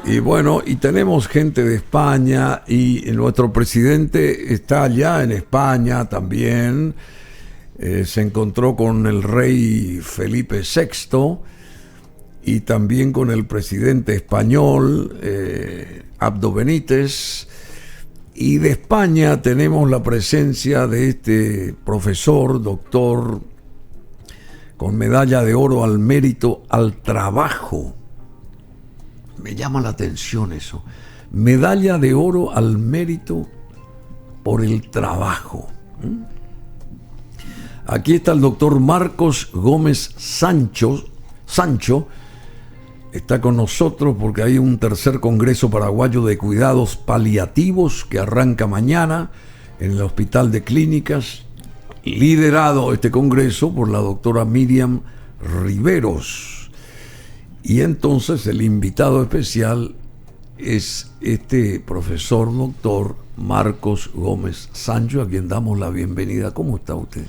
Y bueno, y tenemos gente de España y nuestro presidente está allá en España también. Se encontró con el rey Felipe VI y también con el presidente español, Abdo Benítez. Y de España tenemos la presencia de este profesor, doctor, con medalla de oro al mérito al trabajo. Me llama la atención eso. Medalla de oro al mérito por el trabajo. Aquí está el doctor Marcos Gómez Sancho. Está con nosotros porque hay un tercer Congreso Paraguayo de Cuidados Paliativos que arranca mañana en el Hospital de Clínicas, liderado este congreso por la doctora Miriam Riveros. Y entonces el invitado especial es este profesor doctor Marcos Gómez Sancho, a quien damos la bienvenida. ¿Cómo está usted?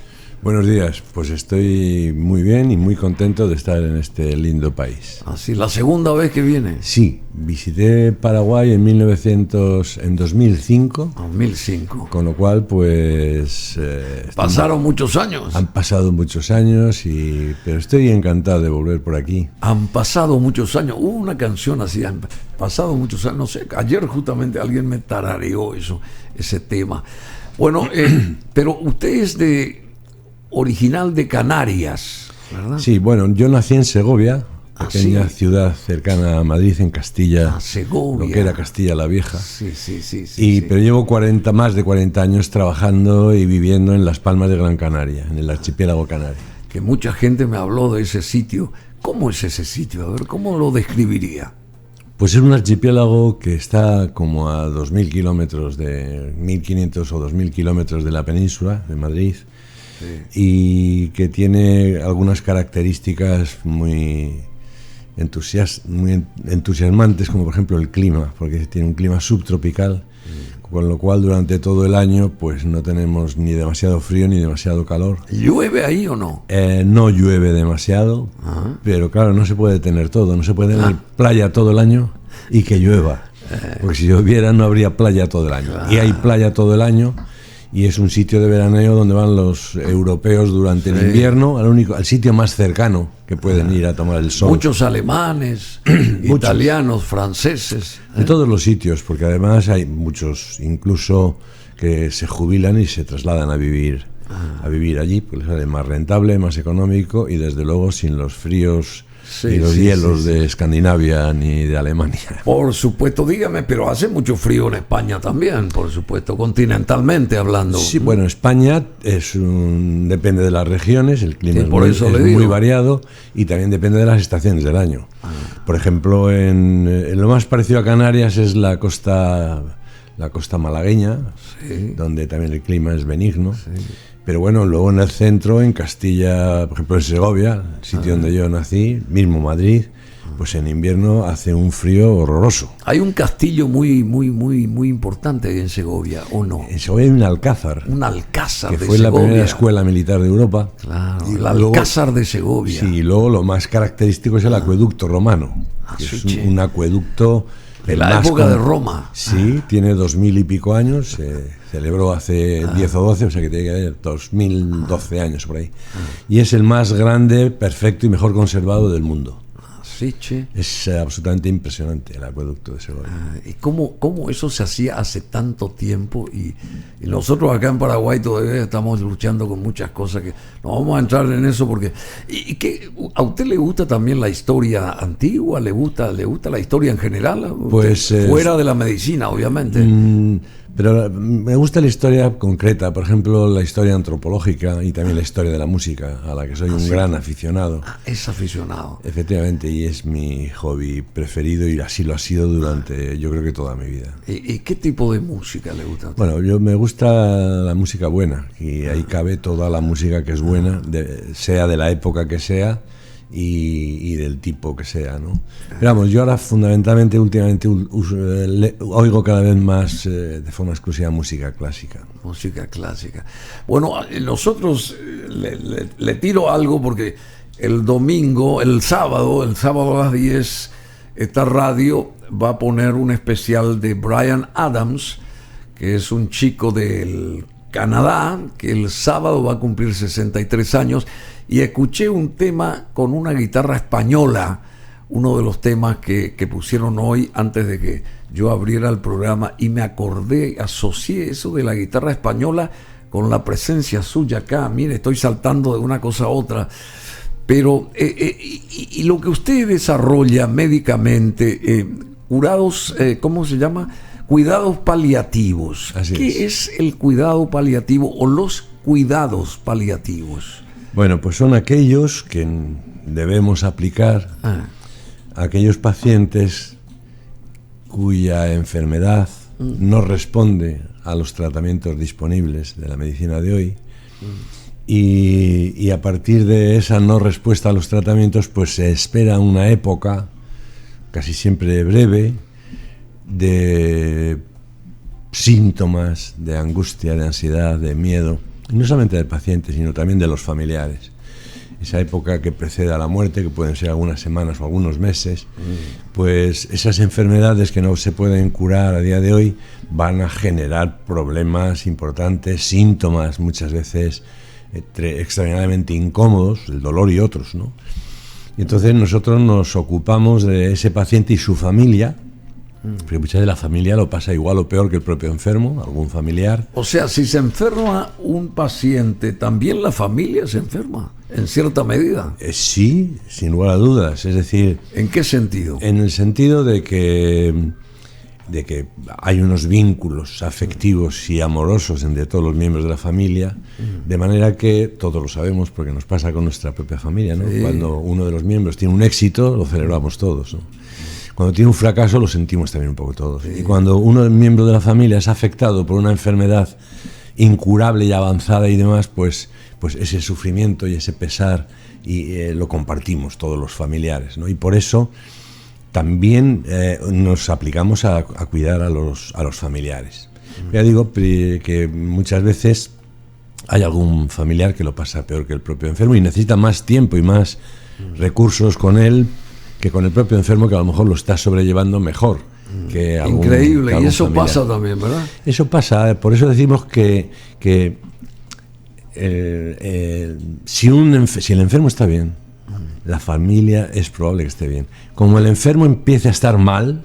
Buenos días, pues estoy muy bien y muy contento de estar en este lindo país. Así, ¿la segunda vez que viene? Sí, visité Paraguay en 2005. 2005. Con lo cual, pues... ¿Pasaron muchos años? Han pasado muchos años, pero estoy encantado de volver por aquí. Han pasado muchos años. Hubo una canción así, han pasado muchos años, no sé, ayer justamente alguien me tarareó ese tema. Bueno, pero usted es original de Canarias, ¿verdad? Sí, bueno, yo nací en Segovia, pequeña ciudad cercana a Madrid, en Castilla, Segovia. Lo que era Castilla la Vieja. Sí. Pero llevo más de 40 años trabajando y viviendo en Las Palmas de Gran Canaria, en el archipiélago canario. Que mucha gente me habló de ese sitio. ¿Cómo es ese sitio? A ver, ¿cómo lo describiría? Pues es un archipiélago que está como a 2.000 kilómetros, 1.500 o 2.000 kilómetros de la península de Madrid. Y que tiene algunas características muy entusiasmantes, como por ejemplo el clima, porque tiene un clima subtropical, con lo cual durante todo el año pues no tenemos ni demasiado frío ni demasiado calor. ¿Llueve ahí o no? No llueve demasiado, pero claro, no se puede tener todo, no se puede tener playa todo el año y que llueva, porque si lloviera no habría playa todo el año, y hay playa todo el año. Y es un sitio de veraneo donde van los europeos durante el invierno, al sitio más cercano que pueden ir a tomar el sol. Muchos alemanes, italianos, franceses. De todos los sitios, porque además hay muchos incluso que se jubilan y se trasladan a vivir allí, porque les sale más rentable, más económico y desde luego sin los fríos y los hielos de Escandinavia ni de Alemania. Por supuesto, dígame, pero hace mucho frío en España también, por supuesto, continentalmente hablando. Sí, bueno, España depende de las regiones, el clima es muy variado y también depende de las estaciones del año. Por ejemplo, en lo más parecido a Canarias es la costa malagueña, donde también el clima es benigno. Pero bueno, luego en el centro, en Castilla, por ejemplo en Segovia, el sitio donde yo nací, mismo Madrid, pues en invierno hace un frío horroroso. Hay un castillo muy importante en Segovia, ¿o no? En Segovia hay un alcázar. Un alcázar de Segovia. Que fue la primera escuela militar de Europa. Claro, el alcázar de Segovia. Sí, y luego lo más característico es el acueducto romano, que es un acueducto... De la época de Roma. Sí, tiene 2000 y pico años, se celebró hace 10 o 12, o sea que tiene que haber 2012 años por ahí. Y es el más grande, perfecto y mejor conservado del mundo. Es absolutamente impresionante el acueducto de Segovia. ¿Y cómo eso se hacía hace tanto tiempo? Y nosotros acá en Paraguay todavía estamos luchando con muchas cosas que no vamos a entrar en eso porque... ¿Y que a usted le gusta también la historia antigua? ¿Le gusta la historia en general? Pues fuera de la medicina, obviamente. Pero me gusta la historia concreta, por ejemplo, la historia antropológica y también la historia de la música, a la que soy un gran aficionado. Es aficionado. Efectivamente, y es mi hobby preferido y así lo ha sido durante, yo creo que toda mi vida. ¿Y qué tipo de música le gusta a usted? Bueno, me gusta la música buena, y ahí cabe toda la música que es buena, sea de la época que sea, y del tipo que sea, ¿no? Pero vamos, yo ahora fundamentalmente últimamente oigo cada vez más de forma exclusiva música clásica. Música clásica. Bueno, nosotros le tiro algo porque el sábado a las 10, esta radio va a poner un especial de Bryan Adams, que es un chico del Canadá, que el sábado va a cumplir 63 años, y escuché un tema con una guitarra española, uno de los temas que pusieron hoy antes de que yo abriera el programa, y me acordé, asocié eso de la guitarra española con la presencia suya acá. Mire, estoy saltando de una cosa a otra, pero y lo que usted desarrolla médicamente, curados, ¿cómo se llama? Cuidados paliativos. ¿Qué es el cuidado paliativo o los cuidados paliativos? Bueno, pues son aquellos que debemos aplicar a aquellos pacientes cuya enfermedad no responde a los tratamientos disponibles de la medicina de hoy, y a partir de esa no respuesta a los tratamientos, pues se espera una época, casi siempre breve, de síntomas de angustia, de ansiedad, de miedo, y no solamente del paciente, sino también de los familiares. Esa época que precede a la muerte, que pueden ser algunas semanas o algunos meses, pues esas enfermedades que no se pueden curar a día de hoy van a generar problemas importantes, síntomas muchas veces extraordinariamente incómodos, el dolor y otros, ¿no? Y entonces nosotros nos ocupamos de ese paciente y su familia, porque muchas veces la familia lo pasa igual o peor que el propio enfermo, algún familiar. O sea, si se enferma un paciente, ¿también la familia se enferma, en cierta medida? Sí, sin lugar a dudas. Es decir... ¿En qué sentido? En el sentido de que hay unos vínculos afectivos y amorosos entre todos los miembros de la familia, de manera que todos lo sabemos porque nos pasa con nuestra propia familia, ¿no? Sí. Cuando uno de los miembros tiene un éxito, lo celebramos todos, ¿no? Cuando tiene un fracaso, lo sentimos también un poco todos. Sí. Y cuando uno de los miembros de la familia es afectado por una enfermedad incurable y avanzada y demás, pues ese sufrimiento y ese pesar lo compartimos todos los familiares, ¿no? Y por eso también nos aplicamos a cuidar a los familiares. Ya digo que muchas veces hay algún familiar que lo pasa peor que el propio enfermo y necesita más tiempo y más recursos con él que con el propio enfermo, que a lo mejor lo está sobrellevando mejor que algún, increíble, que algún y eso familiar. Pasa también, ¿verdad? Eso pasa, por eso decimos que si el enfermo está bien, la familia es probable que esté bien. Como el enfermo empiece a estar mal,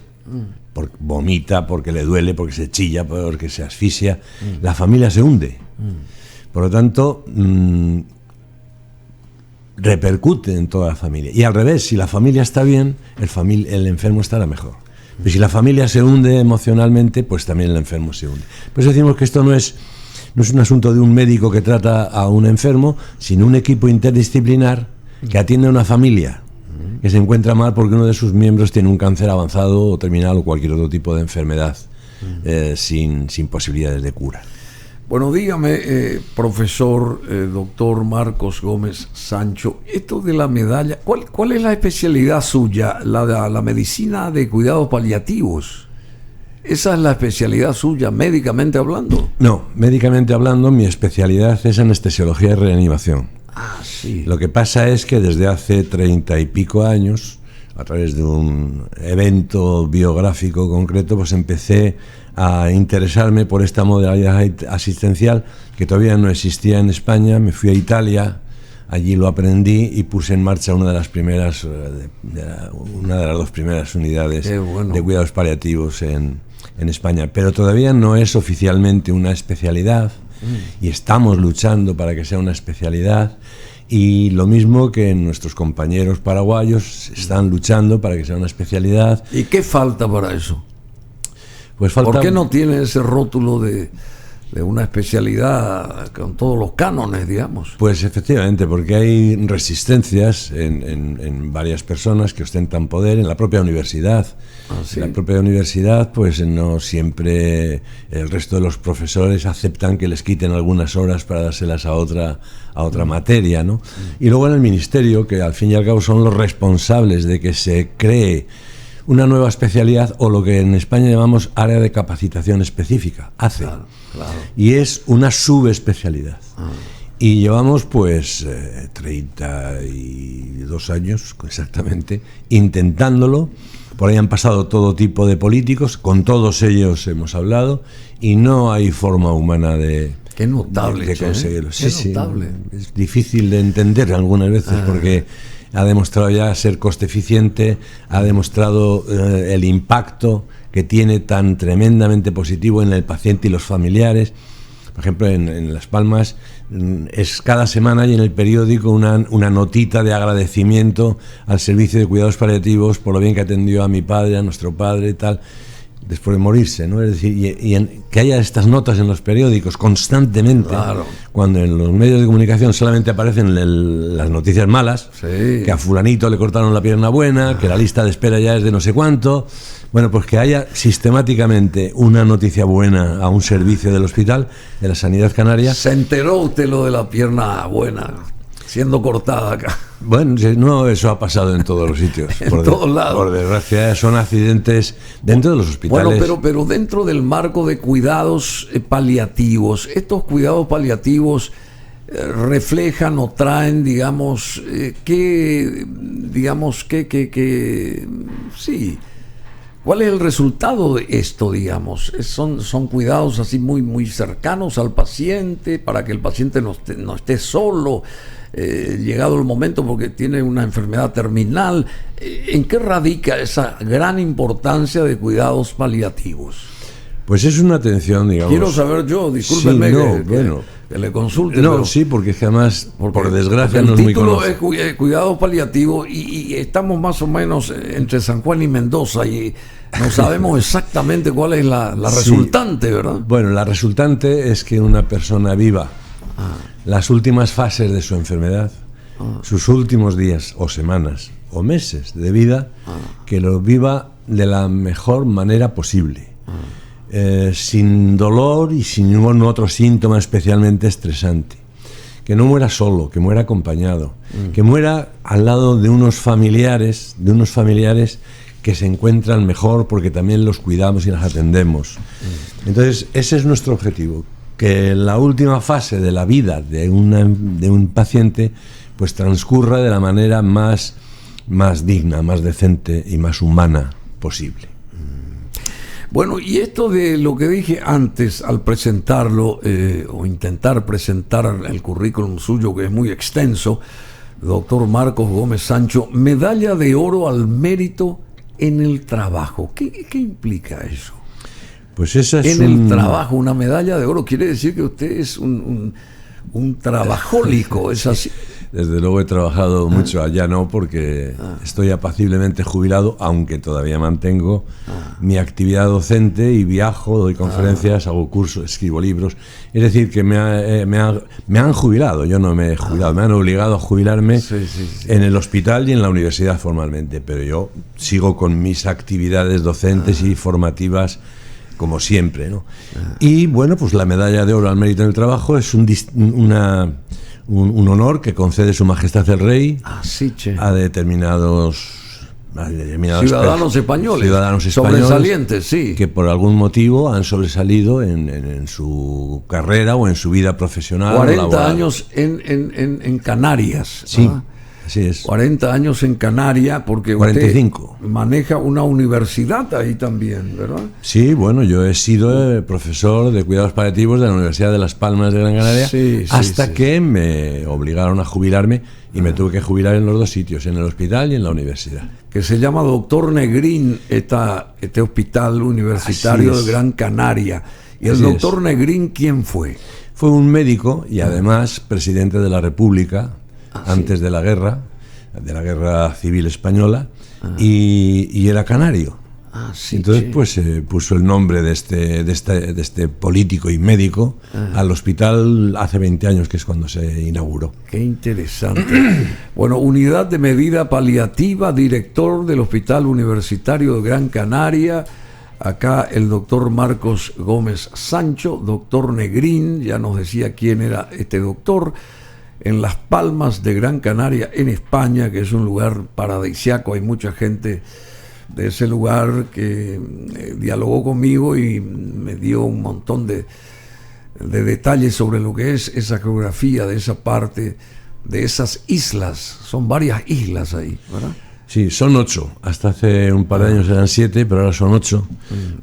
porque vomita, porque le duele, porque se chilla, porque se asfixia, la familia se hunde. Por lo tanto, repercute en toda la familia. Y al revés, si la familia está bien, el enfermo estará mejor. Pero si la familia se hunde emocionalmente, pues también el enfermo se hunde. Por eso decimos que esto no es un asunto de un médico que trata a un enfermo, sino un equipo interdisciplinar que atiende a una familia que se encuentra mal porque uno de sus miembros tiene un cáncer avanzado o terminal o cualquier otro tipo de enfermedad sin posibilidades de cura. Bueno, dígame, profesor, doctor Marcos Gómez Sancho, esto de la medalla, ¿cuál es la especialidad suya? La medicina de cuidados paliativos. ¿Esa es la especialidad suya, médicamente hablando? No, médicamente hablando, mi especialidad es anestesiología y reanimación. Ah, sí. Lo que pasa es que desde hace 30 y pico años, a través de un evento biográfico concreto, pues empecé a interesarme por esta modalidad asistencial que todavía no existía en España. Me fui a Italia, allí lo aprendí y puse en marcha una de las dos primeras unidades de cuidados paliativos en España. Pero todavía no es oficialmente una especialidad y estamos luchando para que sea una especialidad. Y lo mismo que nuestros compañeros paraguayos están luchando para que sea una especialidad. ¿Y qué falta para eso? Pues falta... ¿Por qué no tiene ese rótulo de una especialidad con todos los cánones, digamos? Pues efectivamente, porque hay resistencias en varias personas que ostentan poder en la propia universidad. ¿Ah, sí? En la propia universidad, pues no siempre el resto de los profesores aceptan que les quiten algunas horas para dárselas a otra materia, ¿no? Y luego en el ministerio, que al fin y al cabo son los responsables de que se cree una nueva especialidad, o lo que en España llamamos área de capacitación específica, ACE. Claro. Y es una subespecialidad. Y llevamos pues 32 años exactamente intentándolo, Por ahí han pasado todo tipo de políticos, con todos ellos hemos hablado, y no hay forma humana de... Qué notable, de conseguirlo. Qué notable. Es difícil de entender algunas veces porque ha demostrado ya ser coste eficiente, ha demostrado el impacto que tiene tan tremendamente positivo en el paciente y los familiares. Por ejemplo, en Las Palmas es cada semana y en el periódico una notita de agradecimiento al servicio de cuidados paliativos por lo bien que atendió a mi padre, a nuestro padre y tal, después de morirse, ¿no? Es decir, que haya estas notas en los periódicos constantemente, claro, cuando en los medios de comunicación solamente aparecen las noticias malas, sí, que a fulanito le cortaron la pierna buena, que la lista de espera ya es de no sé cuánto. Bueno, pues que haya sistemáticamente una noticia buena a un servicio del hospital, de la Sanidad Canaria. ¿Se enteró usted lo de la pierna buena siendo cortada acá? Bueno, no, eso ha pasado en todos los sitios. En todos lados. Por desgracia, son accidentes dentro de los hospitales. Bueno, pero dentro del marco de cuidados paliativos, estos cuidados paliativos reflejan o traen, digamos, sí. ¿Cuál es el resultado de esto, digamos? Son cuidados así muy, muy cercanos al paciente para que el paciente no esté solo, llegado el momento porque tiene una enfermedad terminal. ¿En qué radica esa gran importancia de cuidados paliativos? Pues es una atención, digamos... Quiero saber yo, discúlpeme, que le consulte. No, pero, sí, porque es que además, por desgracia, no es muy conocido. El título es cuidados paliativos y estamos más o menos entre San Juan y Mendoza y no sabemos exactamente cuál es la resultante, ¿verdad? Bueno, la resultante es que una persona viva las últimas fases de su enfermedad, sus últimos días o semanas o meses de vida, que lo viva de la mejor manera posible. Sin dolor y sin ningún otro síntoma especialmente estresante, que no muera solo, que muera acompañado, que muera al lado de unos familiares que se encuentran mejor porque también los cuidamos y los atendemos. Entonces ese es nuestro objetivo, que la última fase de la vida de un paciente pues transcurra de la manera más digna, más decente y más humana posible. Bueno, y esto de lo que dije antes al presentarlo, o intentar presentar el currículum suyo, que es muy extenso, doctor Marcos Gómez Sancho, medalla de oro al mérito en el trabajo. ¿Qué implica eso? Pues esa es el trabajo, una medalla de oro, quiere decir que usted es un trabajólico, ¿es así? Desde luego he trabajado mucho, allá no, porque estoy apaciblemente jubilado, aunque todavía mantengo mi actividad docente y viajo, doy conferencias, hago cursos, escribo libros. Es decir, que me han jubilado, yo no me he jubilado, me han obligado a jubilarme en el hospital y en la universidad formalmente, pero yo sigo con mis actividades docentes y formativas como siempre, ¿no? Y bueno, pues la medalla de oro al mérito en el trabajo es un honor que concede Su Majestad el Rey a determinados ciudadanos españoles sobresalientes, sí, que por algún motivo han sobresalido en su carrera o en su vida profesional. 40 años en Canarias. Sí. Así es. 40 años en Canarias, porque 45. Usted maneja una universidad ahí también, ¿verdad? Sí, bueno, yo he sido profesor de cuidados paliativos de la Universidad de Las Palmas de Gran Canaria, hasta que me obligaron a jubilarme y me tuve que jubilar en los dos sitios, en el hospital y en la universidad. Que se llama Doctor Negrín, este hospital universitario de Gran Canaria. ¿Y el doctor Negrín quién fue? Fue un médico y además presidente de la República, antes de la guerra civil española, y era canario. Entonces pues puso el nombre de este político y médico al hospital hace 20 años, que es cuando se inauguró. Qué interesante. Bueno, unidad de medida paliativa, director del Hospital Universitario de Gran Canaria. Acá el doctor Marcos Gómez Sancho, doctor Negrín, ya nos decía quién era este doctor, en Las Palmas de Gran Canaria, en España, que es un lugar paradisíaco. Hay mucha gente de ese lugar que dialogó conmigo y me dio un montón de detalles sobre lo que es esa geografía de esa parte, de esas islas. Son varias islas ahí, ¿verdad? Sí, son 8. Hasta hace un par de años eran 7, pero ahora son 8.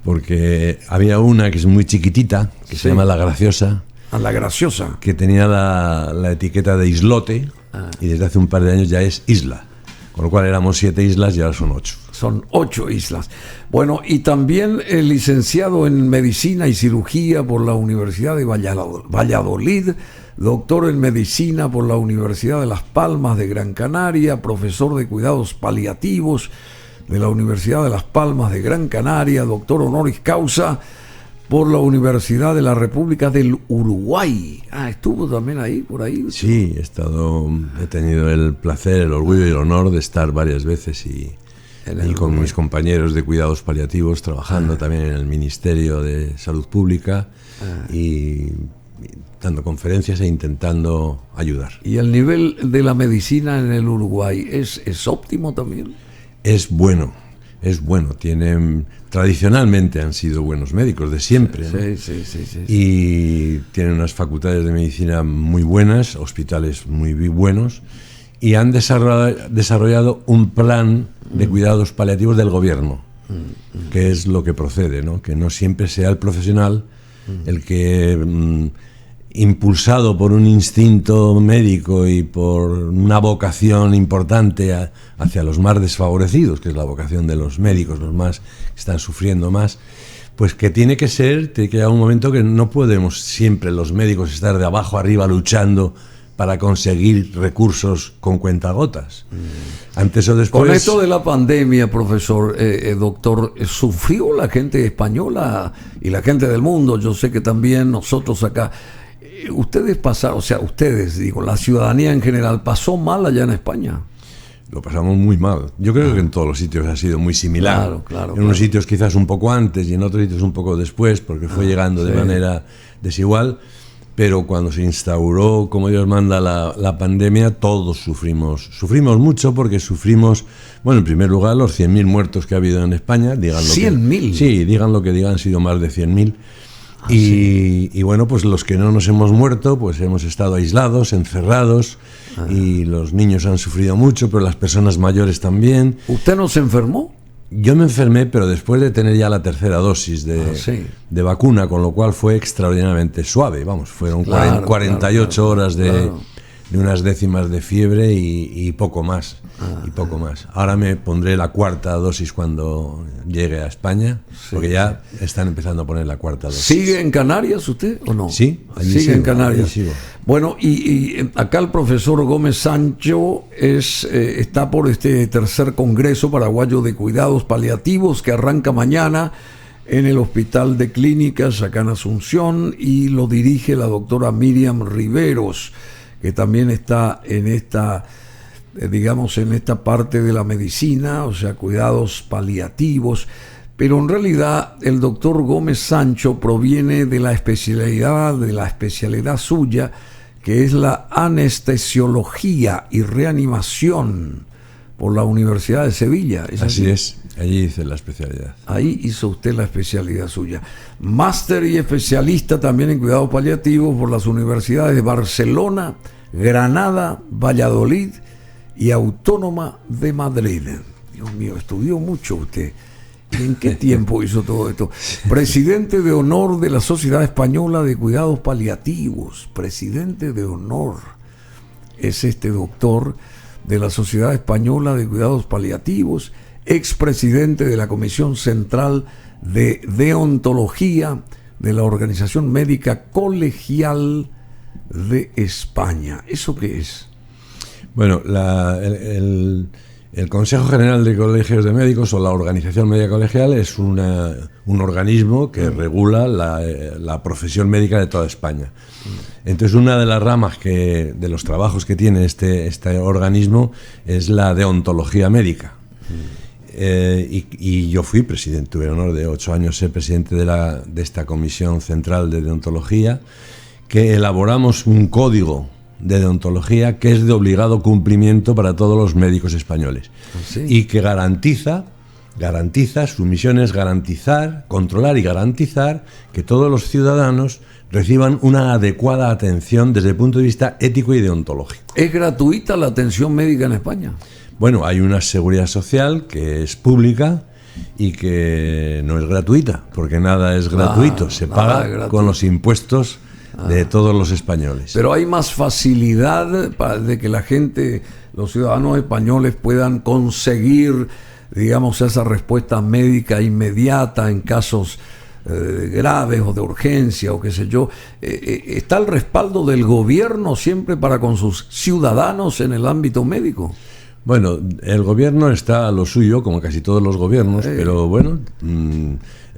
Porque había una que es muy chiquitita, que se llama La Graciosa. La Graciosa. Que tenía la etiqueta de islote y desde hace un par de años ya es isla. Con lo cual éramos 7 islas y ahora son 8. Son 8 islas. Bueno, y también licenciado en Medicina y Cirugía por la Universidad de Valladolid, doctor en Medicina por la Universidad de Las Palmas de Gran Canaria, profesor de Cuidados Paliativos de la Universidad de Las Palmas de Gran Canaria, doctor honoris causa por la Universidad de la República del Uruguay. ¿Estuvo también ahí, por ahí? Sí, he tenido el placer, el orgullo y el honor de estar varias veces y con mis compañeros de cuidados paliativos, trabajando también en el Ministerio de Salud Pública y dando conferencias e intentando ayudar. ¿Y el nivel de la medicina en el Uruguay es óptimo también? Es bueno. Tradicionalmente han sido buenos médicos, de siempre, ¿no? Sí. Y tienen unas facultades de medicina muy buenas, hospitales muy buenos, y han desarrollado un plan de cuidados paliativos del gobierno, que es lo que procede, ¿no? Que no siempre sea el profesional el que, impulsado por un instinto médico y por una vocación importante hacia los más desfavorecidos, que es la vocación de los médicos, los más que están sufriendo más, pues que tiene que llegar un momento que no podemos siempre los médicos estar de abajo arriba luchando para conseguir recursos con cuentagotas. Antes o después... Con esto de la pandemia, profesor, doctor, ¿sufrió la gente española y la gente del mundo? Yo sé que también nosotros acá... Ustedes pasaron, la ciudadanía en general, ¿pasó mal allá en España? Lo pasamos muy mal. Yo creo que en todos los sitios ha sido muy similar. Claro. En unos sitios quizás un poco antes y en otros sitios un poco después, porque fue llegando de manera desigual. Pero cuando se instauró, como Dios manda, la pandemia, todos sufrimos. Sufrimos mucho porque sufrimos, bueno, en primer lugar, los 100.000 muertos que ha habido en España. ¿100.000? Sí, digan lo que digan, han sido más de 100.000. Y bueno, pues los que no nos hemos muerto, pues hemos estado aislados, encerrados, y los niños han sufrido mucho, pero las personas mayores también. ¿Usted no se enfermó? Yo me enfermé, pero después de tener ya la tercera dosis de vacuna, con lo cual fue extraordinariamente suave. Vamos, fueron 48 horas de unas décimas de fiebre y poco más. Ahora me pondré la cuarta dosis cuando llegue a España, porque ya están empezando a poner la cuarta dosis. ¿Sigue en Canarias usted o no? Sí, allí sigue en Canarias. Sigo. Bueno, y acá el profesor Gómez Sancho está por este tercer Congreso Paraguayo de Cuidados Paliativos que arranca mañana en el Hospital de Clínicas acá en Asunción, y lo dirige la doctora Miriam Riveros, que también está en esta parte de la medicina, o sea, cuidados paliativos. Pero en realidad el doctor Gómez Sancho proviene de la especialidad suya, que es la anestesiología y reanimación por la Universidad de Sevilla. Así es, allí hice la especialidad. Ahí hizo usted la especialidad suya. Máster y especialista también en cuidados paliativos por las universidades de Barcelona, Granada, Valladolid y Autónoma de Madrid. Dios mío, estudió mucho usted. ¿En qué tiempo hizo todo esto? Presidente de honor de la Sociedad Española de Cuidados Paliativos. Presidente de honor es este doctor de la Sociedad Española de Cuidados Paliativos, expresidente de la Comisión Central de Deontología de la Organización Médica Colegial de España. ¿Eso qué es? Bueno, el Consejo General de Colegios de Médicos, o la Organización Médica Colegial, es un organismo que regula la profesión médica de toda España. Entonces, una de las ramas de los trabajos que tiene este organismo es la deontología médica. Y yo fui presidente, tuve el honor de 8 años ser presidente de esta Comisión Central de Deontología, que elaboramos un código de deontología que es de obligado cumplimiento para todos los médicos españoles. ¿Sí? Y que garantiza, su misión es garantizar, controlar y garantizar que todos los ciudadanos reciban una adecuada atención desde el punto de vista ético y deontológico. ¿Es gratuita la atención médica en España? Bueno, hay una seguridad social que es pública y que no es gratuita, porque nada es gratuito, se paga con los impuestos de todos los españoles. Pero hay más facilidad de que la gente, los ciudadanos españoles, puedan conseguir, digamos, esa respuesta médica inmediata en casos graves o de urgencia o qué sé yo. ¿Está el respaldo del gobierno siempre para con sus ciudadanos en el ámbito médico? Bueno, el gobierno está a lo suyo, como casi todos los gobiernos, pero bueno,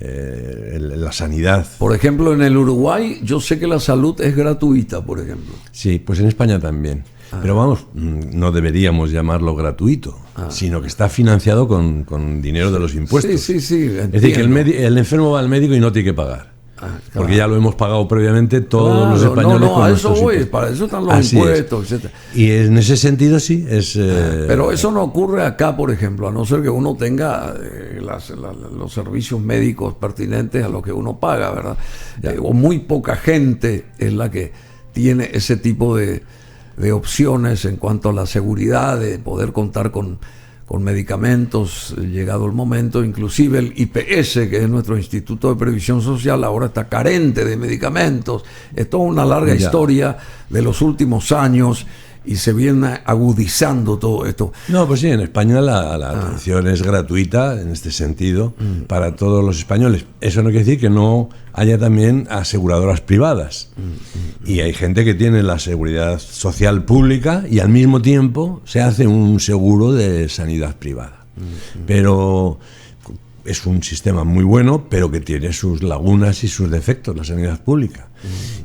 la sanidad... Por ejemplo, en el Uruguay yo sé que la salud es gratuita, por ejemplo. Sí, pues en España también. Pero vamos, no deberíamos llamarlo gratuito, sino que está financiado con dinero de los impuestos. Sí, es decir, que el enfermo va al médico y no tiene que pagar. Claro. Porque ya lo hemos pagado previamente todos los españoles. No, a eso voy, para eso están los impuestos, etc. Y en ese sentido sí es... Pero eso no ocurre acá, por ejemplo, a no ser que uno tenga los servicios médicos pertinentes a lo que uno paga, ¿verdad? O muy poca gente es la que tiene ese tipo de opciones en cuanto a la seguridad, de poder contar con medicamentos, llegado el momento. Inclusive el IPS, que es nuestro Instituto de Previsión Social, ahora está carente de medicamentos. Es toda una larga historia de los últimos años y se viene agudizando todo esto. No, pues sí, en España la atención es gratuita en este sentido para todos los españoles. Eso no quiere decir que no haya también aseguradoras privadas. Y hay gente que tiene la seguridad social pública y al mismo tiempo se hace un seguro de sanidad privada. Pero es un sistema muy bueno, pero que tiene sus lagunas y sus defectos, la sanidad pública.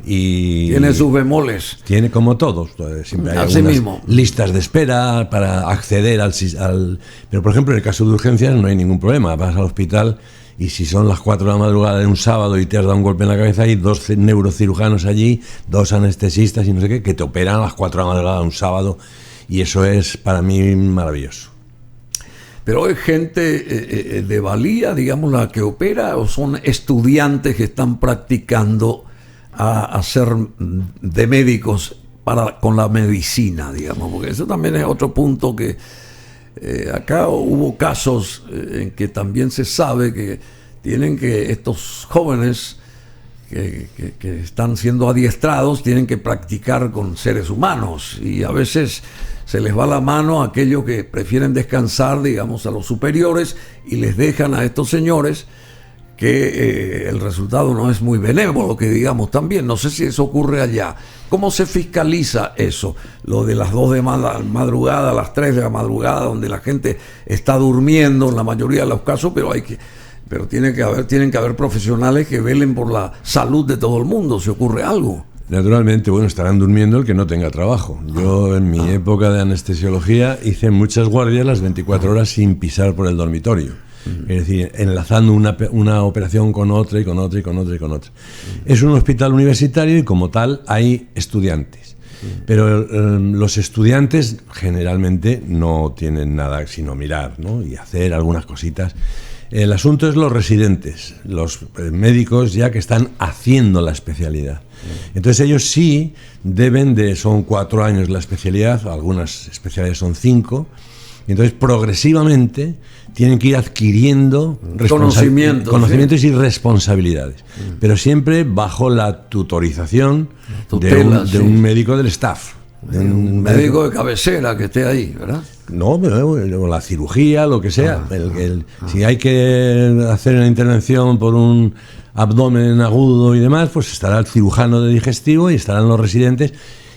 Y tiene sus bemoles. Tiene como todos. Siempre hay algunas listas de espera para acceder al... Pero, por ejemplo, en el caso de urgencias no hay ningún problema. Vas al hospital y si son las 4 de la madrugada de un sábado y te has dado un golpe en la cabeza, hay 2 neurocirujanos allí, 2 anestesistas y no sé qué, que te operan a las 4 de la madrugada de un sábado. Y eso es para mí maravilloso. Pero ¿es gente de valía, digamos, la que opera, o son estudiantes que están practicando a ser de médicos con la medicina, digamos? Porque eso también es otro punto que acá hubo casos en que también se sabe que tienen que estos jóvenes que están siendo adiestrados tienen que practicar con seres humanos, y a veces se les va la mano a aquellos que prefieren descansar, digamos, a los superiores, y les dejan a estos señores que el resultado no es muy benévolo, que digamos también. No sé si eso ocurre allá. ¿Cómo se fiscaliza eso? Lo de las 2 de madrugada, a las 3 de la madrugada, donde la gente está durmiendo en la mayoría de los casos, pero tienen que haber profesionales que velen por la salud de todo el mundo, si ocurre algo. Naturalmente, bueno, estarán durmiendo el que no tenga trabajo. Yo en mi época de anestesiología hice muchas guardias las 24 horas sin pisar por el dormitorio. Es decir, enlazando una operación con otra y con otra y con otra y con otra. Es un hospital universitario y como tal hay estudiantes. Pero los estudiantes generalmente no tienen nada sino mirar, ¿no? Y hacer algunas cositas. El asunto es los residentes, los médicos ya que están haciendo la especialidad. Entonces ellos sí son 4 años la especialidad, algunas especialidades son 5, y entonces progresivamente tienen que ir adquiriendo conocimientos y responsabilidades, pero siempre bajo la tutorización de un médico del staff. Un médico de cabecera que esté ahí, ¿verdad? No, pero la cirugía, lo que sea. Si hay que hacer una intervención por un abdomen agudo y demás, pues estará el cirujano de digestivo y estarán los residentes.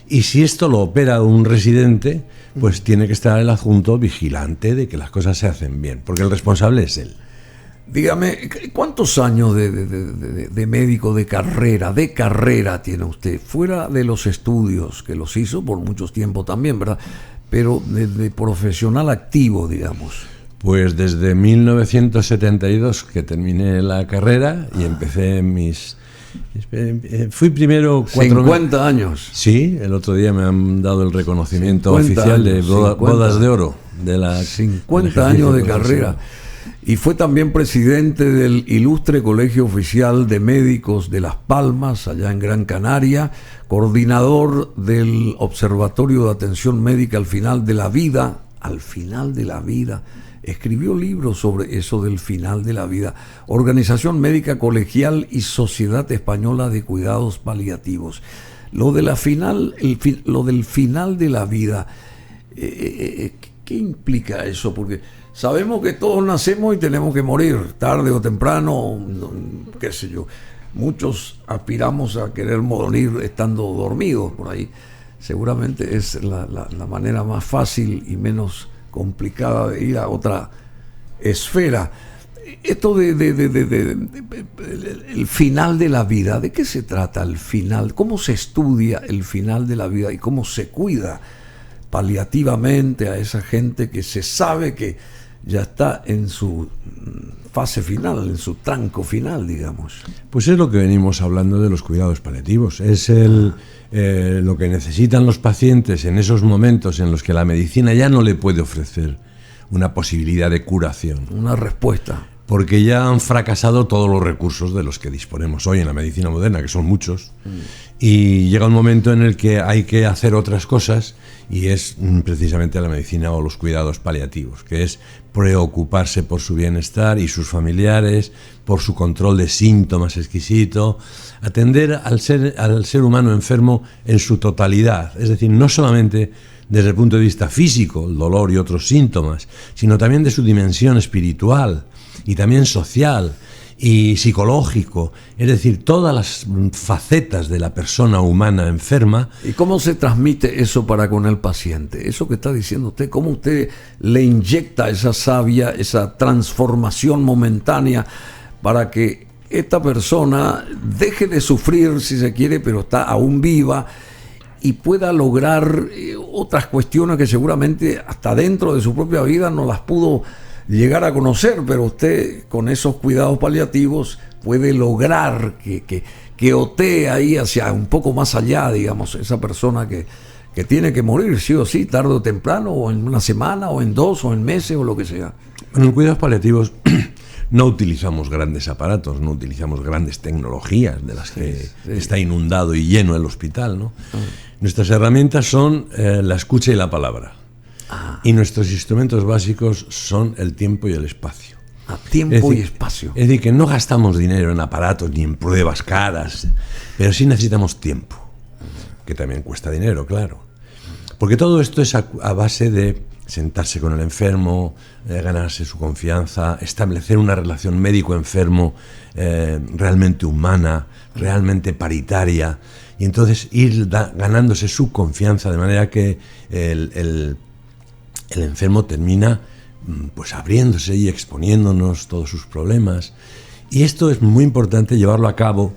Y si esto lo opera un residente, pues tiene que estar el adjunto vigilante de que las cosas se hacen bien, porque el responsable es él. Dígame, ¿cuántos años de médico de carrera tiene usted? Fuera de los estudios, que los hizo por mucho tiempo también, ¿verdad? Pero de profesional activo, digamos. Pues desde 1972 que terminé la carrera y empecé fui primero 50 años. Sí, el otro día me han dado el reconocimiento oficial de bodas de oro. De la 50 años de carrera. Y fue también presidente del Ilustre Colegio Oficial de Médicos de Las Palmas, allá en Gran Canaria, coordinador del Observatorio de Atención Médica al Final de la Vida, al final de la vida. Escribió libros sobre eso del final de la vida. Organización Médica Colegial y Sociedad Española de Cuidados Paliativos. Lo del final de la vida, ¿qué implica eso? Porque sabemos que todos nacemos y tenemos que morir, tarde o temprano, qué sé yo. Muchos aspiramos a querer morir estando dormidos por ahí. Seguramente es la manera más fácil y menos complicada de ir a otra esfera. Esto el final de la vida, ¿de qué se trata el final? ¿Cómo se estudia el final de la vida y cómo se cuida paliativamente a esa gente que se sabe que ya está en su fase final, en su tranco final, digamos? Pues es lo que venimos hablando de los cuidados paliativos. Es lo que necesitan los pacientes en esos momentos en los que la medicina ya no le puede ofrecer una posibilidad de curación. Una respuesta. Porque ya han fracasado todos los recursos de los que disponemos hoy en la medicina moderna, que son muchos, y llega un momento en el que hay que hacer otras cosas, y es precisamente la medicina o los cuidados paliativos, que es preocuparse por su bienestar y sus familiares, por su control de síntomas exquisito, atender al ser humano enfermo en su totalidad, es decir, no solamente desde el punto de vista físico, el dolor y otros síntomas, sino también de su dimensión espiritual y también social y psicológico, es decir, todas las facetas de la persona humana enferma. ¿Y cómo se transmite eso para con el paciente? Eso que está diciendo usted, ¿cómo usted le inyecta esa savia, esa transformación momentánea para que esta persona deje de sufrir, si se quiere, pero está aún viva, y pueda lograr otras cuestiones que seguramente hasta dentro de su propia vida no las pudo llegar a conocer, pero usted con esos cuidados paliativos puede lograr que otee ahí hacia un poco más allá, digamos, esa persona que tiene que morir sí o sí, tarde o temprano, o en una semana, o en 2, o en meses, o lo que sea. En cuidados paliativos no utilizamos grandes aparatos, no utilizamos grandes tecnologías de las que está inundado y lleno el hospital, ¿no? Nuestras herramientas son la escucha y la palabra. Y nuestros instrumentos básicos son el tiempo y el espacio. Tiempo y espacio. Es decir, que no gastamos dinero en aparatos ni en pruebas caras, pero sí necesitamos tiempo, que también cuesta dinero, claro. Porque todo esto es a base de sentarse con el enfermo, ganarse su confianza, establecer una relación médico-enfermo realmente humana, realmente paritaria, y entonces ir ganándose su confianza de manera que el enfermo termina pues abriéndose y exponiéndonos todos sus problemas. Y esto es muy importante llevarlo a cabo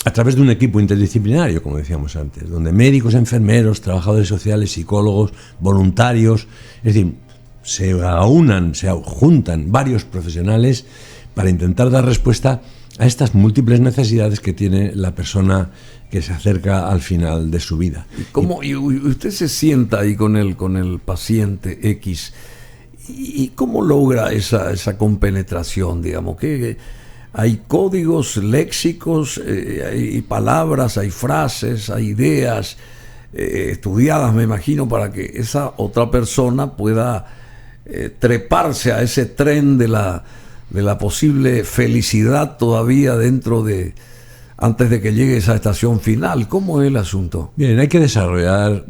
a través de un equipo interdisciplinario, como decíamos antes, donde médicos, enfermeros, trabajadores sociales, psicólogos, voluntarios, es decir, se juntan varios profesionales para intentar dar respuesta a estas múltiples necesidades que tiene la persona que se acerca al final de su vida. Y usted se sienta ahí con el paciente X, ¿y cómo logra esa compenetración, digamos? ¿Que hay códigos léxicos, hay palabras, hay frases, hay ideas estudiadas, me imagino, para que esa otra persona pueda treparse a ese tren de la posible felicidad todavía antes de que llegue esa estación final? ¿Cómo es el asunto? Bien, hay que desarrollar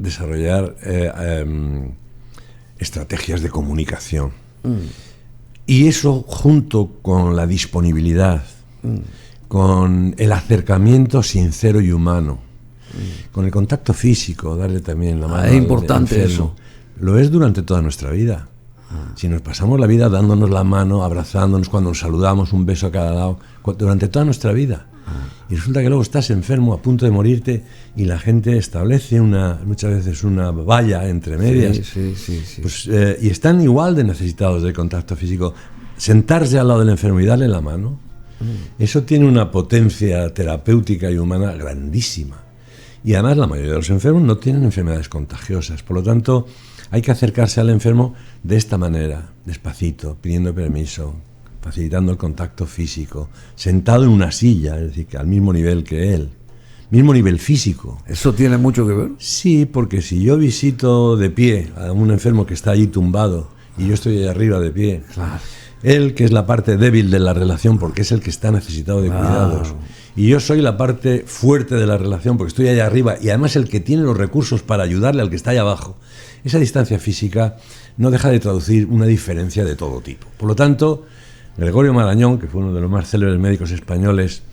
estrategias de comunicación. Y eso, junto con la disponibilidad, con el acercamiento sincero y humano, con el contacto físico, darle también la mano. Es importante eso. Lo es durante toda nuestra vida. Si nos pasamos la vida dándonos la mano, abrazándonos, cuando nos saludamos, un beso a cada lado, durante toda nuestra vida. Y resulta que luego estás enfermo, a punto de morirte, y la gente establece muchas veces una valla entre medias. Sí. Pues, y están igual de necesitados del contacto físico. Sentarse al lado del enfermo y darle la mano, eso tiene una potencia terapéutica y humana grandísima. Y además la mayoría de los enfermos no tienen enfermedades contagiosas. Por lo tanto, hay que acercarse al enfermo de esta manera, despacito, pidiendo permiso, facilitando el contacto físico, sentado en una silla, es decir, que al mismo nivel que él, mismo nivel físico. ¿Eso tiene mucho que ver? Sí, porque si yo visito de pie a un enfermo que está allí tumbado y yo estoy ahí arriba de pie, claro, él, que es la parte débil de la relación porque es el que está necesitado de cuidados, y yo soy la parte fuerte de la relación porque estoy allá arriba y además el que tiene los recursos para ayudarle al que está allá abajo, esa distancia física no deja de traducir una diferencia de todo tipo. Por lo tanto, Gregorio Marañón, que fue uno de los más célebres médicos españoles,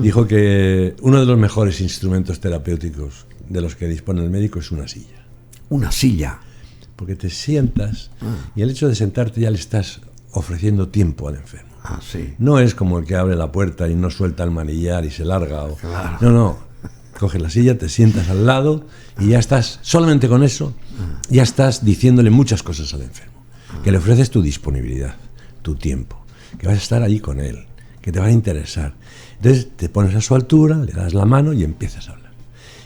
dijo que uno de los mejores instrumentos terapéuticos de los que dispone el médico es una silla. ¿Una silla? Porque te sientas y el hecho de sentarte ya le estás ofreciendo tiempo al enfermo. Sí. No es como el que abre la puerta y no suelta el manillar y se larga. Claro. No. Coges la silla, te sientas al lado y ya estás, solamente con eso, ya estás diciéndole muchas cosas al enfermo. Que le ofreces tu disponibilidad, tu tiempo, que vas a estar ahí con él, que te va a interesar. Entonces te pones a su altura, le das la mano y empiezas a hablar.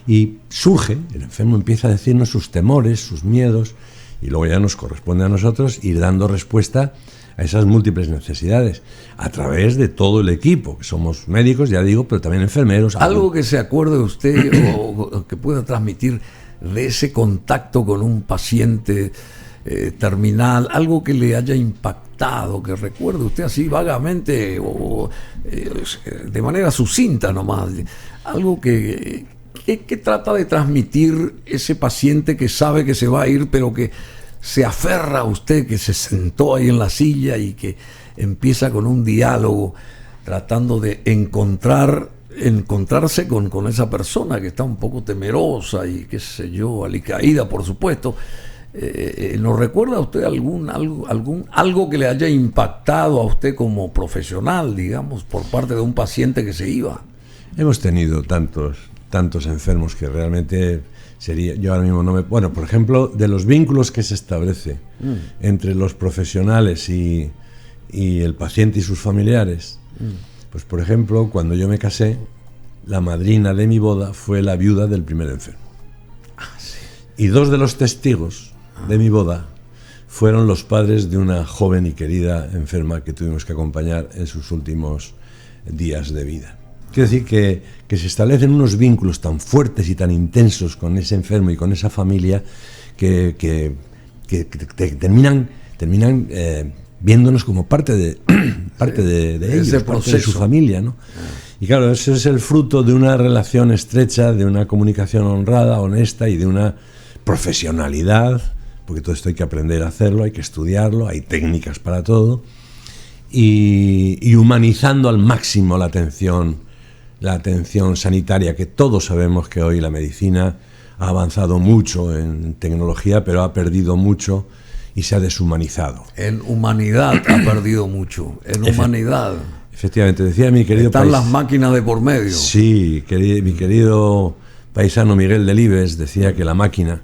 Y surge, el enfermo empieza a decirnos sus temores, sus miedos, y luego ya nos corresponde a nosotros ir dando respuesta a esas múltiples necesidades, a través de todo el equipo, que somos médicos, ya digo, pero también enfermeros. Algo que se acuerde usted o que pueda transmitir de ese contacto con un paciente terminal, algo que le haya impactado, que recuerde usted así vagamente o de manera sucinta nomás, algo que trata de transmitir ese paciente que sabe que se va a ir, pero que se aferra a usted, que se sentó ahí en la silla y que empieza con un diálogo tratando de encontrarse con esa persona que está un poco temerosa y qué sé yo, alicaída, por supuesto. ¿Nos recuerda usted algo que le haya impactado a usted como profesional, digamos, por parte de un paciente que se iba? Hemos tenido tantos enfermos que realmente yo ahora mismo no me... Bueno, por ejemplo, de los vínculos que se establece entre los profesionales y el paciente y sus familiares, pues por ejemplo, cuando yo me casé, la madrina de mi boda fue la viuda del primer enfermo. Sí. Y 2 de los testigos de mi boda fueron los padres de una joven y querida enferma que tuvimos que acompañar en sus últimos días de vida. Quiero decir que se establecen unos vínculos tan fuertes y tan intensos con ese enfermo y con esa familia que terminan viéndonos como parte de ellos, parte de su familia, ¿no? Y claro, eso es el fruto de una relación estrecha, de una comunicación honrada, honesta y de una profesionalidad, porque todo esto hay que aprender a hacerlo, hay que estudiarlo, hay técnicas para todo, y humanizando al máximo la atención sanitaria, que todos sabemos que hoy la medicina ha avanzado mucho en tecnología, pero ha perdido mucho y se ha deshumanizado. En humanidad ha perdido mucho, en humanidad. Efectivamente, decía mi querido Están las máquinas de por medio. Sí, mi querido paisano Miguel Delibes decía que la máquina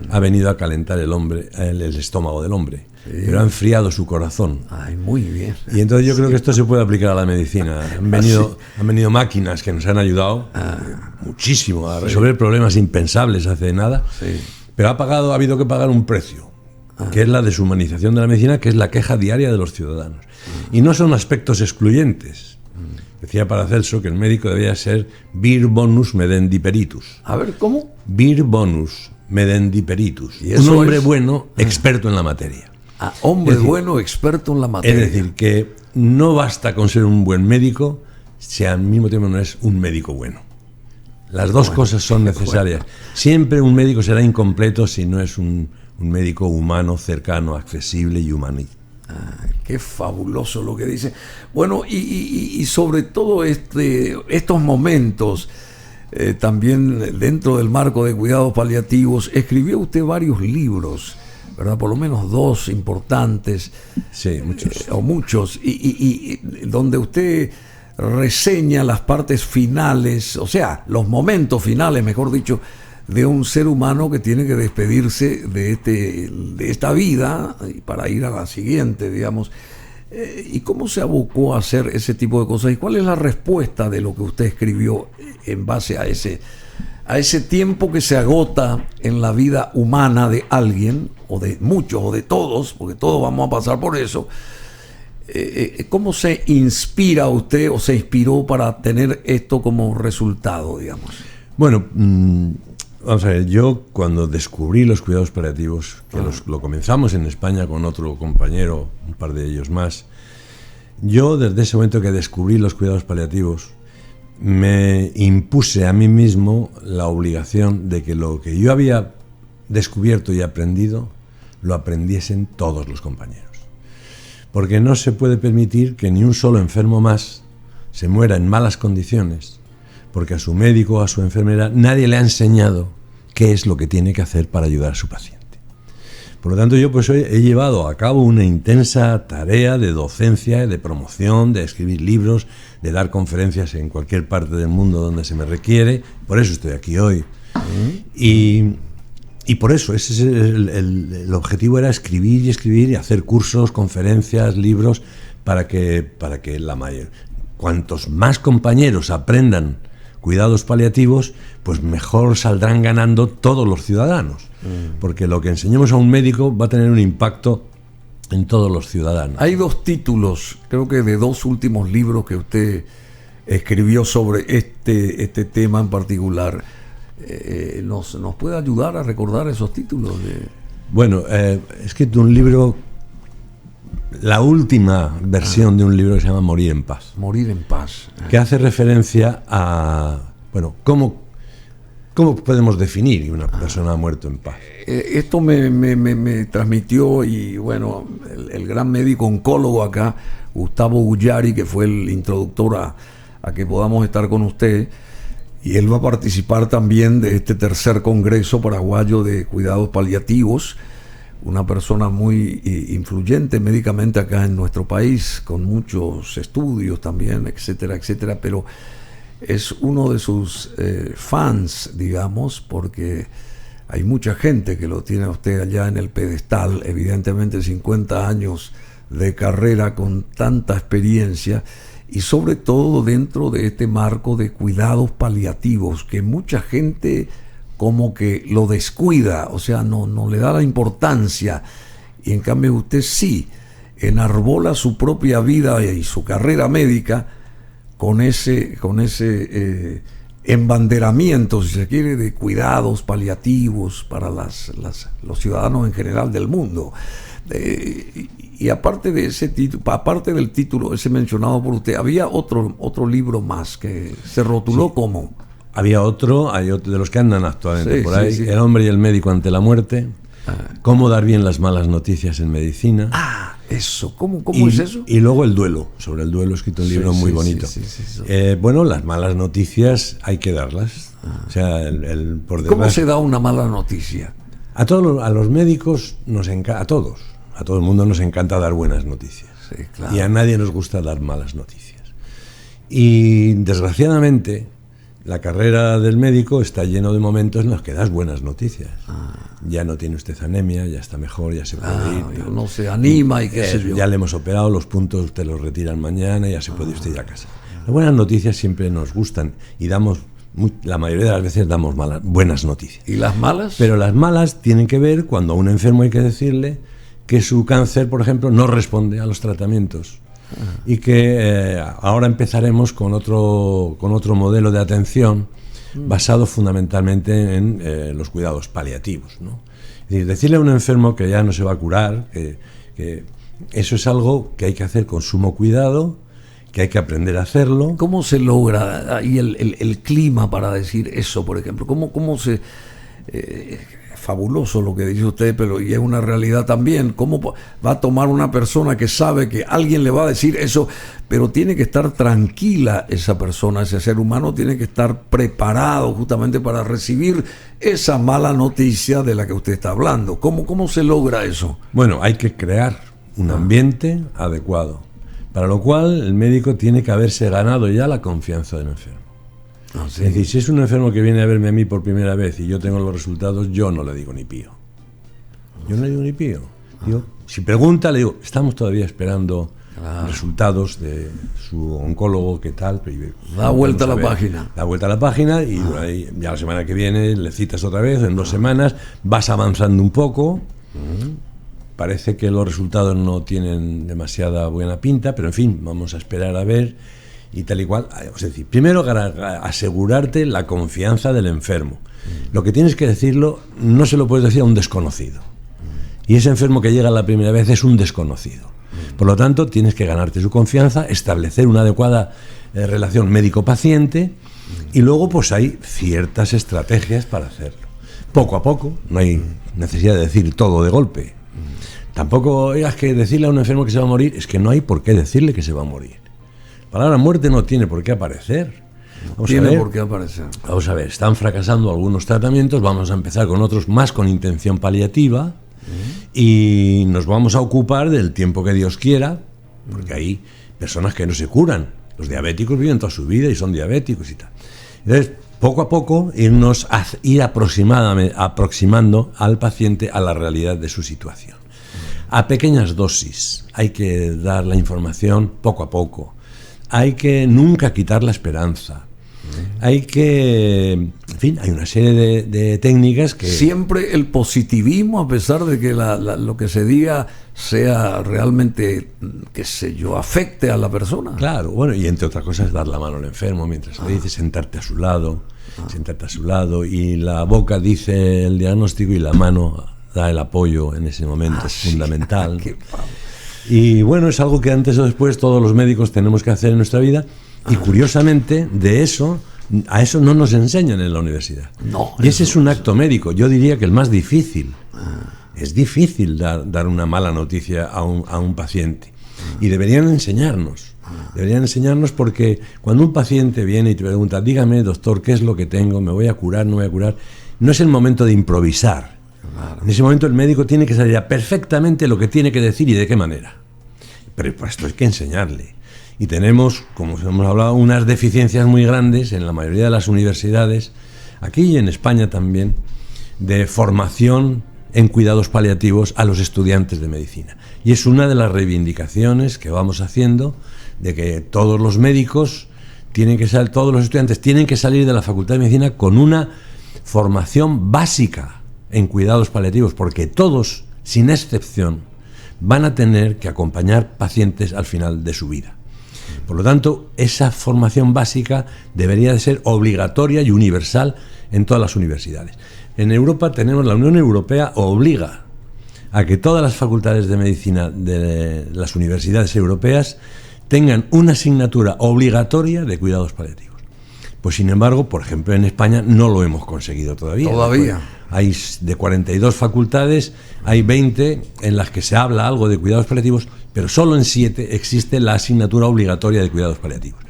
ha venido a calentar el estómago del hombre, pero ha enfriado su corazón. Ay, muy bien. Y entonces yo creo que esto se puede aplicar a la medicina. Han venido máquinas que nos han ayudado muchísimo a resolver problemas impensables hace nada, pero ha habido que pagar un precio, que es la deshumanización de la medicina, que es la queja diaria de los ciudadanos. Y no son aspectos excluyentes. Decía Paracelso que el médico debía ser vir bonus medendi peritus. A ver, ¿cómo? Vir bonus medendi peritus. Un hombre bueno, experto en la materia. Hombre bueno, experto en la materia. Es decir, que no basta con ser un buen médico si al mismo tiempo no es un médico bueno. Las dos cosas son necesarias. Siempre un médico será incompleto si no es un médico humano, cercano, accesible y humanista. Qué fabuloso lo que dice. Bueno, y sobre todo estos momentos, también dentro del marco de cuidados paliativos, escribió usted varios libros, ¿verdad? Por lo menos 2 importantes. Sí, muchos. Muchos, y donde usted reseña las partes finales, o sea, los momentos finales, mejor dicho, de un ser humano que tiene que despedirse de esta vida para ir a la siguiente, digamos. ¿Y cómo se abocó a hacer ese tipo de cosas? ¿Y cuál es la respuesta de lo que usted escribió en base a ese tiempo que se agota en la vida humana de alguien, o de muchos, o de todos, porque todos vamos a pasar por eso? ¿Cómo se inspira usted o se inspiró para tener esto como resultado, digamos? Bueno, vamos a ver, yo cuando descubrí los cuidados paliativos, que lo comenzamos en España con otro compañero, un par de ellos más, yo desde ese momento que descubrí los cuidados paliativos, me impuse a mí mismo la obligación de que lo que yo había descubierto y aprendido, lo aprendiesen todos los compañeros. Porque no se puede permitir que ni un solo enfermo más se muera en malas condiciones, porque a su médico o a su enfermera nadie le ha enseñado qué es lo que tiene que hacer para ayudar a su paciente. Por lo tanto, yo pues hoy he llevado a cabo una intensa tarea de docencia, de promoción, de escribir libros, de dar conferencias en cualquier parte del mundo donde se me requiere. Por eso estoy aquí hoy. Y por eso, ese es el objetivo, era escribir y hacer cursos, conferencias, libros, para que cuantos más compañeros aprendan cuidados paliativos, pues mejor saldrán ganando todos los ciudadanos. Porque lo que enseñemos a un médico va a tener un impacto en todos los ciudadanos. Hay 2 títulos, creo que de 2 últimos libros que usted escribió sobre este tema en particular. ¿Nos puede ayudar a recordar esos títulos? Bueno, he escrito un libro, la última versión de un libro que se llama Morir en paz. Morir en paz. Que hace referencia a, bueno, ¿cómo podemos definir que una persona ha muerto en paz? Esto me transmitió, y bueno, el gran médico oncólogo acá, Gustavo Gullari, que fue el introductor a que podamos estar con usted, y él va a participar también de este 3er Congreso Paraguayo de Cuidados Paliativos, una persona muy influyente médicamente acá en nuestro país, con muchos estudios también, etcétera, etcétera, pero es uno de sus fans, digamos, porque hay mucha gente que lo tiene a usted allá en el pedestal, evidentemente 50 años de carrera con tanta experiencia, y sobre todo dentro de este marco de cuidados paliativos, que mucha gente como que lo descuida, o sea, no le da la importancia, y en cambio usted sí enarbola su propia vida y su carrera médica con ese embanderamiento, si se quiere, de cuidados paliativos para los ciudadanos en general del mundo. Y aparte de ese título, aparte del título ese mencionado por usted, había otro libro más que se rotuló como... Hay otro de los que andan actualmente por ahí, El hombre y el médico ante la muerte, Cómo dar bien las malas noticias en medicina. Eso, ¿cómo es eso? Y luego el duelo, sobre el duelo he escrito un libro muy bonito. Bueno, las malas noticias hay que darlas. O sea, por detrás, ¿cómo se da una mala noticia? A los médicos nos encanta, a todo el mundo nos encanta dar buenas noticias. Sí, claro. Y a nadie nos gusta dar malas noticias. Y desgraciadamente la carrera del médico está lleno de momentos en los que das buenas noticias. Ya no tiene usted anemia, ya está mejor, ya se puede ir. No se anima y qué sé yo. Ya le hemos operado, los puntos usted los retiran mañana, ya se puede usted ir a casa. Las buenas noticias siempre nos gustan y la mayoría de las veces damos buenas noticias. ¿Y las malas? Pero las malas tienen que ver cuando a un enfermo hay que decirle que su cáncer, por ejemplo, no responde a los tratamientos. Y que ahora empezaremos con otro modelo de atención basado fundamentalmente en los cuidados paliativos, ¿no? Es decir, decirle a un enfermo que ya no se va a curar, que eso es algo que hay que hacer con sumo cuidado, que hay que aprender a hacerlo. ¿Cómo se logra ahí el clima para decir eso, por ejemplo? ¿Cómo se... fabuloso lo que dice usted, pero y es una realidad también. ¿Cómo va a tomar una persona que sabe que alguien le va a decir eso, pero tiene que estar tranquila esa persona, ese ser humano tiene que estar preparado justamente para recibir esa mala noticia de la que usted está hablando? ¿Cómo se logra eso? Bueno, hay que crear un ambiente adecuado, para lo cual el médico tiene que haberse ganado ya la confianza del enfermo. Es decir, si es un enfermo que viene a verme a mí por primera vez y yo tengo los resultados, yo no le digo ni pío. Yo no le digo ni pío. Si pregunta, le digo, estamos todavía esperando resultados de su oncólogo, ¿qué tal? Da vuelta a la página. Da vuelta a la página y ahí, ya la semana que viene le citas otra vez, en 2 semanas, vas avanzando un poco. Parece que los resultados no tienen demasiada buena pinta, pero en fin, vamos a esperar a ver. y tal y cual. Es decir, primero asegurarte la confianza del enfermo. Lo que tienes que decirlo no se lo puedes decir a un desconocido. Y ese enfermo que llega la primera vez es un desconocido. Por lo tanto, tienes que ganarte su confianza, establecer una adecuada relación médico-paciente, y luego pues hay ciertas estrategias para hacerlo. Poco a poco, no hay necesidad de decir todo de golpe. Tampoco oigas que decirle a un enfermo que se va a morir, es que no hay por qué decirle que se va a morir. La palabra muerte no tiene por qué aparecer. Tiene por qué aparecer. Vamos a ver, están fracasando algunos tratamientos, vamos a empezar con otros más con intención paliativa, y nos vamos a ocupar del tiempo que Dios quiera, porque hay personas que no se curan. Los diabéticos viven toda su vida y son diabéticos y tal. Entonces, poco a poco, ir aproximando al paciente a la realidad de su situación. A pequeñas dosis, hay que dar la información poco a poco. Hay que nunca quitar la esperanza. Hay que, en fin, hay una serie de técnicas que... Siempre el positivismo, a pesar de que lo que se diga sea realmente, qué sé yo, afecte a la persona. Claro, bueno, y entre otras cosas dar la mano al enfermo mientras le dice, sentarte a su lado, y la boca dice el diagnóstico y la mano da el apoyo en ese momento, es fundamental. Y bueno, es algo que antes o después todos los médicos tenemos que hacer en nuestra vida. Y curiosamente, a eso no nos enseñan en la universidad. No, y ese es un acto médico, yo diría que el más difícil. Es difícil dar una mala noticia a un paciente. Y deberían enseñarnos. Porque cuando un paciente viene y te pregunta, dígame, doctor, ¿qué es lo que tengo? ¿Me voy a curar? ¿No me voy a curar? No es el momento de improvisar. Claro. En ese momento el médico tiene que saber perfectamente lo que tiene que decir y de qué manera. Pero para esto hay que enseñarle. Y tenemos, como hemos hablado, unas deficiencias muy grandes en la mayoría de las universidades, aquí y en España también, de formación en cuidados paliativos a los estudiantes de medicina. Y es una de las reivindicaciones que vamos haciendo, de que todos los médicos todos los estudiantes tienen que salir de la Facultad de Medicina con una formación básica en cuidados paliativos, porque todos, sin excepción, van a tener que acompañar pacientes al final de su vida. Por lo tanto, esa formación básica debería de ser obligatoria y universal en todas las universidades. En Europa la Unión Europea obliga a que todas las facultades de medicina de las universidades europeas tengan una asignatura obligatoria de cuidados paliativos. Pues sin embargo, por ejemplo, en España no lo hemos conseguido todavía. Hay de 42 facultades, hay 20 en las que se habla algo de cuidados paliativos, pero solo en 7 existe la asignatura obligatoria de cuidados paliativos.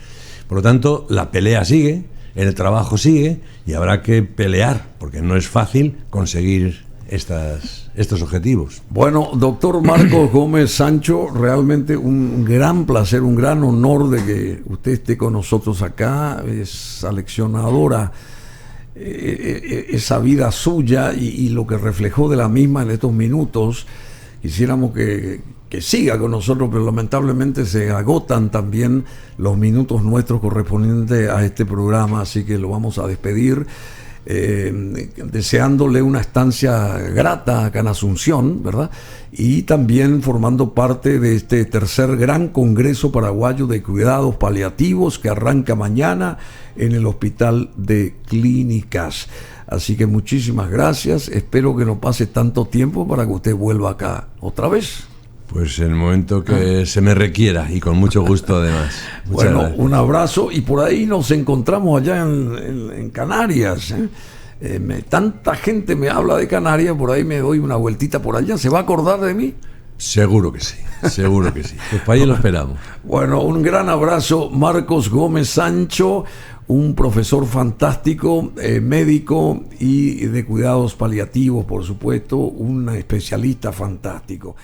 Por lo tanto, la pelea sigue, el trabajo sigue, y habrá que pelear, porque no es fácil conseguir estos objetivos. Bueno, doctor Marcos Gómez Sancho, realmente un gran placer, un gran honor de que usted esté con nosotros acá. Es aleccionadora esa vida suya y lo que reflejó de la misma en estos minutos. Quisiéramos que siga con nosotros, pero lamentablemente se agotan también los minutos nuestros correspondientes a este programa, así que lo vamos a despedir. Deseándole una estancia grata acá en Asunción, ¿verdad? Y también formando parte de este tercer gran Congreso Paraguayo de Cuidados Paliativos que arranca mañana en el Hospital de Clínicas. Así que muchísimas gracias, espero que no pase tanto tiempo para que usted vuelva acá otra vez. Pues en el momento que se me requiera, y con mucho gusto además. Bueno, gracias. Un abrazo, y por ahí nos encontramos allá en Canarias. Tanta gente me habla de Canarias, por ahí me doy una vueltita por allá. ¿Se va a acordar de mí? Seguro que sí, seguro que sí. Pues para ahí lo esperamos. Bueno, un gran abrazo, Marcos Gómez Sancho, un profesor fantástico, médico y de cuidados paliativos, por supuesto, un especialista fantástico.